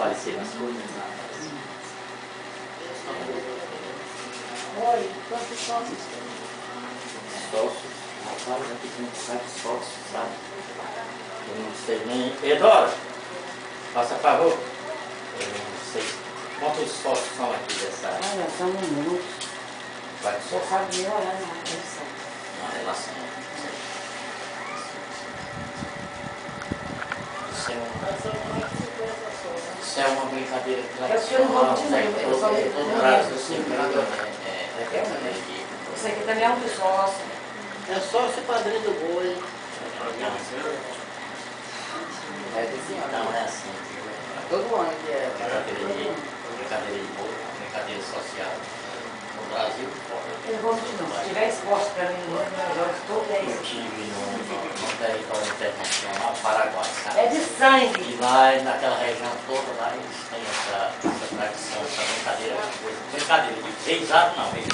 fortalecer nas coisas. Oi, quantos sócios tem? Sócios, rapaz, aqui tem um bocado de sócios, sabe? Eu não sei nem. Pedro, faça favor. Eu não sei quantos sócios são aqui dessa área. Olha, são muitos. Vai Você sabe nem olhar na relação. na relação. Isso é uma brincadeira tradicional, né? Todo Brasil sempre Isso aqui também é um dos sócios. É só ser padrinho do boi. Então é assim. Todo ano que é. Brincadeira de bolo, brincadeira social. No Brasil, Eu vou continuar. Se tiver exposto para mim, eu jogo todo eu isso. tive no território internacional, Paraguai, sabe? É de sangue. E lá, naquela região toda, lá eles têm essa tradição, essa brincadeira, brincadeira de reisado não,